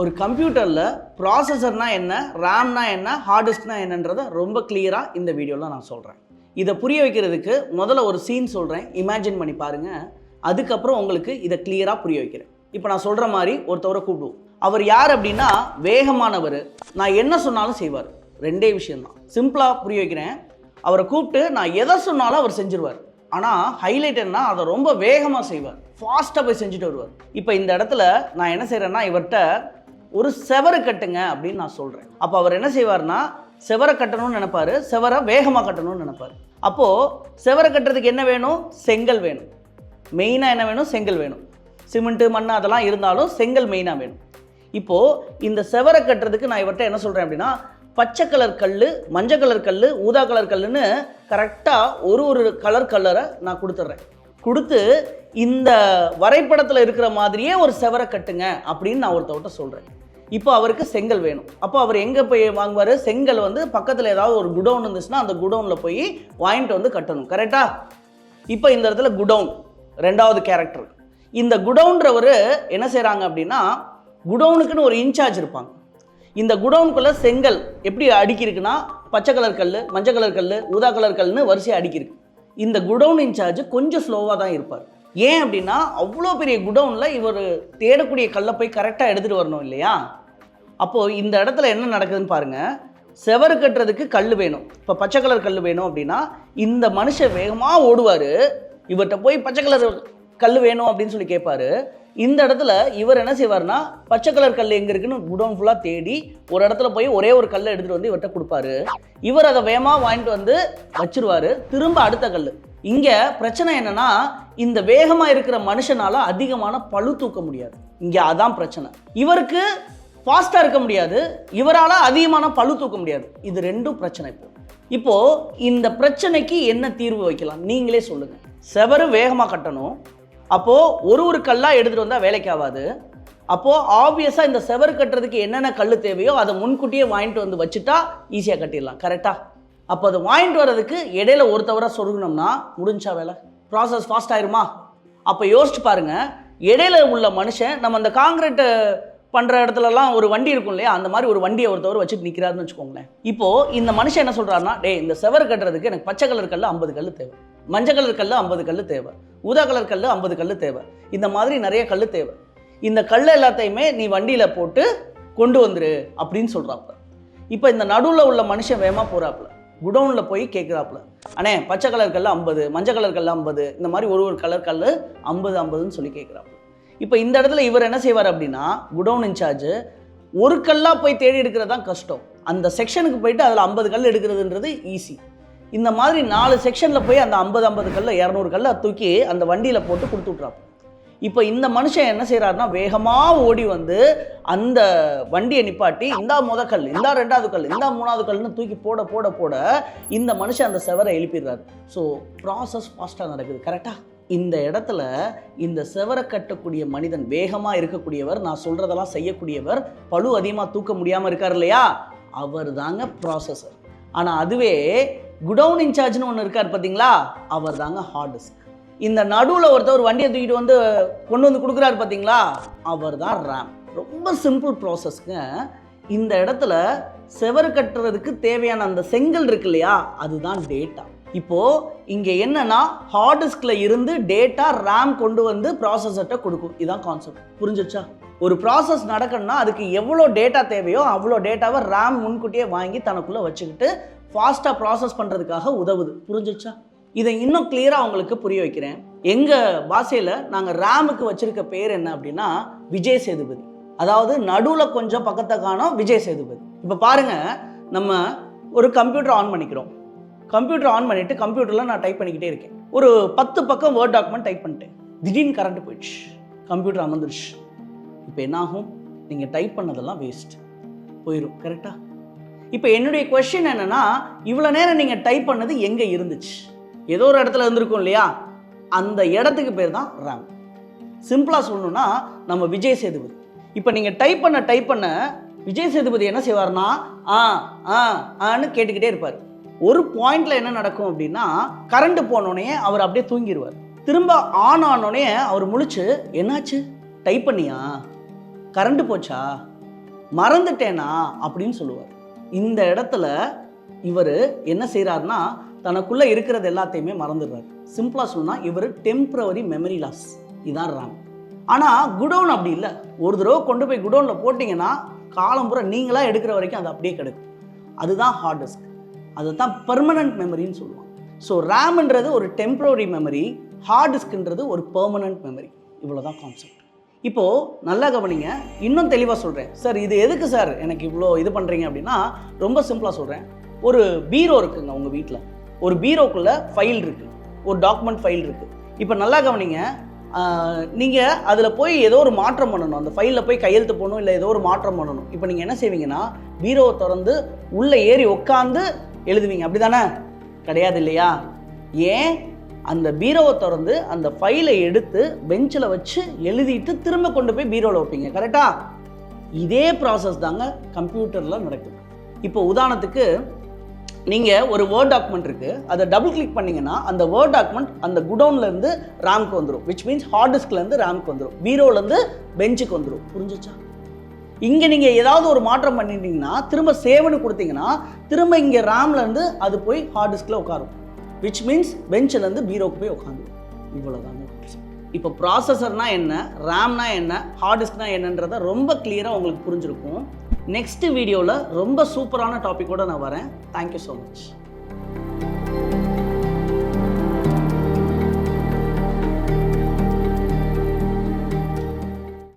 ஒரு கம்ப்யூட்டரில் ப்ராசஸர்னா என்ன, ரேம்னா என்ன, ஹார்ட் டிஸ்க்னா என்னன்றதை ரொம்ப கிளியராக இந்த வீடியோவில் நான் சொல்கிறேன். இதை புரிய வைக்கிறதுக்கு முதல்ல ஒரு சீன் சொல்கிறேன், இமேஜின் பண்ணி பாருங்கள். அதுக்கப்புறம் உங்களுக்கு இதை கிளியராக புரிய வைக்கிறேன். இப்போ நான் சொல்கிற மாதிரி ஒருத்தவரை கூப்பிடுவோம். அவர் யார் அப்படின்னா வேகமானவர், நான் என்ன சொன்னாலும் செய்வார். ரெண்டே விஷயம்தான், சிம்பிளாக புரிய வைக்கிறேன். அவரை கூப்பிட்டு நான் எதை சொன்னாலும் அவர் செஞ்சுருவார். ஆனால் ஹைலைட் என்ன, அதை ரொம்ப வேகமாக செய்வார், ஃபாஸ்ட்டாக போய் செஞ்சுட்டு வருவார். இப்போ இந்த இடத்துல நான் என்ன செய்கிறேன்னா, இவர்கிட்ட ஒரு செவரு கட்டுங்க அப்படின்னு நான் சொல்கிறேன். அப்போ அவர் என்ன செய்வார்னா, செவரை கட்டணும்னு நினைப்பார், செவரை வேகமாக கட்டணும்னு நினைப்பார். அப்போது செவரை கட்டுறதுக்கு என்ன வேணும், செங்கல் வேணும். மெயினாக என்ன வேணும், செங்கல் வேணும். சிமெண்ட்டு மண் அதெல்லாம் இருந்தாலும் செங்கல் மெயினாக வேணும். இப்போது இந்த செவரை கட்டுறதுக்கு நான் இவர்கிட்ட என்ன சொல்கிறேன் அப்படின்னா, பச்சை கலர் கல், மஞ்சள் கலர் கல், ஊதா கலர் கல்லுன்னு கரெக்டாக ஒரு கலரை நான் கொடுத்துட்றேன். கொடுத்து இந்த வரைபடத்தில் இருக்கிற மாதிரியே ஒரு செவரை கட்டுங்க அப்படின்னு நான் ஒருத்தவர்கிட்ட சொல்கிறேன். இப்போ அவருக்கு செங்கல் வேணும். அப்போ அவர் எங்கே போய் வாங்குவார், செங்கல் பக்கத்தில் ஏதாவது ஒரு குடவுன் இருந்துச்சுன்னா அந்த குடவுனில் போய் வாங்கிட்டு வந்து கட்டணும். கரெக்டாக? இப்போ இந்த இடத்துல குடவுன் ரெண்டாவது கேரக்டர். இந்த குடவுன்றவர் என்ன செய்கிறாங்க அப்படின்னா, குடவுனுக்குன்னு ஒரு இன்சார்ஜ் இருப்பாங்க. இந்த குடவுனுக்குள்ளே செங்கல் எப்படி அடுக்கியிருக்குன்னா, பச்சை கலர் கல், மஞ்சள் கலர் கல், ஊதா கலர் கல்னு வரிசையாக அடுக்கியிருக்கு. இந்த குடவுன் இன்சார்ஜ் கொஞ்சம் ஸ்லோவாக தான் இருப்பார். ஏன் அப்படின்னா, அவ்வளோ பெரிய குடவுனில் இவர் தேடக்கூடிய கல்லை போய் கரெக்டாக எடுத்துகிட்டு வரணும் இல்லையா? அப்போது இந்த இடத்துல என்ன நடக்குதுன்னு பாருங்கள். செவரு கட்டுறதுக்கு கல் வேணும். இப்போ பச்சை கலர் கல் வேணும் அப்படின்னா இந்த மனுஷன் வேகமாக ஓடுவார். இவர்கிட்ட போய் பச்சை கலர் கல் வேணும் அப்படின்னு சொல்லி கேட்பார். இந்த இடத்துல இவர் என்ன செய்வார்னா, பச்சை கலர் கல் எங்கே இருக்குன்னு குடவுன் ஃபுல்லாக தேடி ஒரு இடத்துல போய் ஒரே ஒரு கல்லை எடுத்துகிட்டு வந்து இவர்கிட்ட கொடுப்பாரு. இவர் அதை வேகமாக வாங்கிட்டு வந்து வச்சிருவார். திரும்ப அடுத்த கல். இங்கே பிரச்சனை என்னன்னா, இந்த வேகமாக இருக்கிற மனுஷனால் அதிகமான பளு தூக்க முடியாது. இங்கே அதான் பிரச்சனை. இவருக்கு ஃபாஸ்ட்டாக இருக்க முடியாது, இவரால் அதிகமான பளு தூக்க முடியாது. இது ரெண்டும் பிரச்சனை. இப்போ இந்த பிரச்சனைக்கு என்ன தீர்வு வைக்கலாம் நீங்களே சொல்லுங்கள். செவரு வேகமாக கட்டணும். அப்போது ஒரு கல்லாக எடுத்துகிட்டு வந்தால் வேலைக்கு ஆகாது. அப்போது ஆப்வியஸாக இந்த செவரு கட்டுறதுக்கு என்னென்ன கல் தேவையோ அதை முன்கூட்டியே வாங்கிட்டு வந்து வச்சுட்டா ஈஸியாக கட்டிடலாம். கரெக்டாக? அப்போ அதை வாங்கிட்டு வர்றதுக்கு இடையில ஒருத்தவரை சொருகணும்னா முடிஞ்சா வேலை, ப்ராசஸ் ஃபாஸ்ட் ஆயிருமா? அப்போ யோசிச்சு பாருங்கள். இடையில உள்ள மனுஷன், நம்ம அந்த காங்கிரீட் பண்ணுற இடத்துலலாம் ஒரு வண்டி இருக்கும் இல்லையா, அந்த மாதிரி ஒரு வண்டியை ஒருத்தவர் வச்சுட்டு நிற்கிறாருன்னு வச்சுக்கோங்களேன். இப்போது இந்த மனுஷன் என்ன சொல்கிறாருன்னா, இந்த செவரு கட்டுறதுக்கு எனக்கு பச்சை கலர் கல் 50 கல் தேவை, மஞ்சள் கலர் கல் 50 கல் தேவை, ஊதா கலர் கல் 50 கல் தேவை, இந்த மாதிரி நிறைய கல் தேவை. இந்த கல் எல்லாத்தையுமே நீ வண்டியில் போட்டு கொண்டு வந்துரு அப்படின்னு சொல்கிறாப்புல. இப்போ இந்த நடுவில் உள்ள மனுஷன் வேகமாக போகிறாப்புல, குடவுனில் போய் கேட்குறாப்புல, அண்ணே பச்சை கலர் கல் 50, மஞ்சள் கலர் கல் 50, இந்த மாதிரி ஒரு கலர் கல் 50 சொல்லி கேட்குறாப்புல. இப்போ இந்த இடத்துல இவர் என்ன செய்வார் அப்படின்னா, குடவுன் இன்சார்ஜ் ஒரு கல்லாக போய் தேடி எடுக்கிறது தான் கஷ்டம். அந்த செக்ஷனுக்கு போயிட்டு அதில் 50 கல் எடுக்கிறதுன்றது ஈஸி. இந்த மாதிரி 4 செக்ஷனில் போய் அந்த 50 கல்லை 200 கல்லை தூக்கி அந்த வண்டியில் போட்டு கொடுத்து விட்றாப்பு. இப்போ இந்த மனுஷன் என்ன செய்கிறாருன்னா, வேகமாக ஓடி வந்து அந்த வண்டியை நிப்பாட்டி, இந்தா முத கல், இந்தா 2வது கல், இந்தா 3வது கல்னு தூக்கி போட போட போட இந்த மனுஷன் அந்த செவரை எழுப்பிடுறாரு. ஸோ ப்ராசஸ் ஃபாஸ்ட்டாக நடக்குது. கரெக்டாக? இந்த இடத்துல இந்த செவரை கட்டக்கூடிய மனிதன் வேகமாக இருக்கக்கூடியவர், நான் சொல்கிறதெல்லாம் செய்யக்கூடியவர், பளு அதிகமாக தூக்க முடியாமல் இருக்கார் இல்லையா, அவர் தாங்க ப்ராசஸர். ஆனால் அதுவே குடவுன் இன்சார்ஜ்னு ஒன்று இருக்கார் பார்த்தீங்களா, அவர் தாங்க ஹார்ட் டிஸ்க். இந்த நடுவில் ஒருத்தர் வண்டியை தூக்கிட்டு வந்து கொண்டு வந்து கொடுக்குறாரு பார்த்தீங்களா, அவர் தான் ரேம். ரொம்ப சிம்பிள் ப்ராசஸ்ங்க. இந்த இடத்துல செவரு கட்டுறதுக்கு தேவையான அந்த செங்கல் இருக்கு இல்லையா, அதுதான் டேட்டா. இப்போது இங்கே என்னன்னா, ஹார்ட் டிஸ்கில் இருந்து டேட்டா ரேம் கொண்டு வந்து ப்ராசஸர்கிட்ட கொடுக்கும். இதுதான் கான்செப்ட். புரிஞ்சிடுச்சா? ஒரு ப்ராசஸ் நடக்கணும்னா அதுக்கு எவ்வளோ டேட்டா தேவையோ அவ்வளோ டேட்டாவை ரேம் முன்கூட்டியே வாங்கி தனக்குள்ளே வச்சுக்கிட்டு ஃபாஸ்ட்டாக ப்ராசஸ் பண்ணுறதுக்காக உதவுது. புரிஞ்சிடுச்சா? இதை இன்னும் கிளியராக உங்களுக்கு புரிய வைக்கிறேன். எங்கள் பாஷையில் நாங்கள் ரேமுக்கு வச்சுருக்க பேர் என்ன அப்படின்னா, விஜய் சேதுபதி. அதாவது நடுவில் கொஞ்சம் பக்கத்தை காணோம் விஜய் சேதுபதி. இப்போ பாருங்கள், நம்ம ஒரு கம்ப்யூட்டர் ஆன் பண்ணிக்கிறோம். கம்ப்யூட்டர் ஆன் பண்ணிவிட்டு கம்ப்யூட்டரில் நான் டைப் பண்ணிக்கிட்டே இருக்கேன். ஒரு 10 பக்கம் வேர்ட் டாக்குமெண்ட் டைப் பண்ணிட்டேன். திடீர்னு கரண்ட் போயிடுச்சு, கம்ப்யூட்டர் அமர்ந்துருச்சு. இப்போ என்னாகும், நீங்கள் டைப் பண்ணதெல்லாம் வேஸ்ட் போயிடும். கரெக்டாக? இப்போ என்னுடைய கொஸ்டின் என்னென்னா, இவ்வளோ நேரம் நீங்கள் டைப் பண்ணது எங்கே இருந்துச்சு? ஏதோ ஒரு இடத்துல இருந்திருக்கும் இல்லையா, அந்த இடத்துக்கு பேர் தான் ரேம். சிம்பிளாக சொல்லணும்னா நம்ம விஜய் சேதுபதி. இப்போ நீங்கள் டைப் பண்ண விஜய் சேதுபதி என்ன செய்வார்னா, ஆன்னு கேட்டுக்கிட்டே இருப்பார். ஒரு பாயிண்ட்ல என்ன நடக்கும் அப்படின்னா, கரண்ட் போனோடனே அவர் அப்படியே தூங்கிடுவார். திரும்ப ஆன் ஆனோடனே அவர் முழிச்சு, என்னாச்சு டைப் பண்ணியா, கரண்ட் போச்சா, மறந்துட்டேனா அப்படின்னு சொல்லுவார். இந்த இடத்துல இவர் என்ன செய்கிறாருன்னா தனக்குள்ளே இருக்கிறது எல்லாத்தையுமே மறந்துடுறாரு. சிம்பிளாக சொன்னால் இவர் டெம்பரவரி மெமரி லாஸ். இதான் RAM. ஆனால் குடோன் அப்படி இல்லை. ஒரு தடவை கொண்டு போய் குடோனில் போட்டிங்கன்னா காலம்புற நீங்களாக எடுக்கிற வரைக்கும் அது அப்படியே கிடைக்கும். அதுதான் ஹார்ட் டிஸ்க். அதுதான் பெர்மனன்ட் மெமரின்னு சொல்லுவாங்க. ஸோ ரேம்ன்றது ஒரு டெம்பரரி மெமரி, ஹார்ட் டிஸ்க்ன்றது ஒரு பெர்மனன்ட் மெமரி. இவ்வளோ தான் கான்செப்ட். இப்போது நல்லா கவனிங்க, இன்னும் தெளிவாக சொல்கிறேன். சார் இது எதுக்கு சார் எனக்கு இவ்வளோ இது பண்ணுறீங்க அப்படின்னா, ரொம்ப சிம்பிளாக சொல்கிறேன். ஒரு பீரோ இருக்குங்க உங்கள் வீட்டில். ஒரு பீரோக்குள்ளே ஃபைல் இருக்குது, ஒரு டாக்குமெண்ட் ஃபைல் இருக்குது. இப்போ நல்லா கவனிங்க, நீங்கள் அதில் போய் ஏதோ ஒரு மாற்றம் பண்ணணும், அந்த ஃபைலில் போய் கையெழுத்து போடணும், இல்லை ஏதோ ஒரு மாற்றம் பண்ணணும். இப்போ நீங்கள் என்ன செய்வீங்கன்னா பீரோவை திறந்து உள்ளே ஏறி உட்காந்து எழுதுவீங்க, அப்படி தானே? கிடையாது இல்லையா? ஏன்? அந்த பீரோவை திறந்து அந்த ஃபைலை எடுத்து பெஞ்சில் வச்சு எழுதிட்டு திரும்ப கொண்டு போய் பீரோவில் வைப்பீங்க, கரெக்டா? இதே ப்ராசஸ் தாங்க கம்ப்யூட்டரில் நடக்குது. இப்போ உதாரணத்துக்கு நீங்கள் ஒரு வேர்ட் டாக்குமெண்ட் இருக்குது, அதை டபுள் கிளிக் பண்ணிங்கன்னா அந்த வேர்ட் டாக்குமெண்ட் அந்த குடோன்லேருந்து ரேம்க்கு வந்துடும். விச் மீன்ஸ் ஹார்ட் டிஸ்க்லேருந்து ரேம்க்கு வந்துடும், பீரோலேருந்து பெஞ்சுக்கு வந்துடும். புரிஞ்சிச்சா? இங்கே நீங்கள் ஏதாவது ஒரு மாற்றம் பண்ணிட்டீங்கன்னா திரும்ப சேவ்னு கொடுத்தீங்கன்னா திரும்ப இங்கே ரேம்லேருந்து அது போய் ஹார்ட் டிஸ்கில் உட்காரும். விச் மீன்ஸ் பெஞ்சிலேருந்து பீரோக்கு போய் உட்காந்துடும். இவ்வளோதாங்க. இப்போ ப்ராசஸர்னா என்ன, ரேம்னா என்ன, ஹார்ட் டிஸ்க்னா என்னன்றதை ரொம்ப கிளியராக உங்களுக்கு புரிஞ்சிருக்கும். நெக்ஸ்ட் வீடியோவில் ரொம்ப சூப்பரான டாப்பிக்கோடு நான் வரேன். Thank you so much.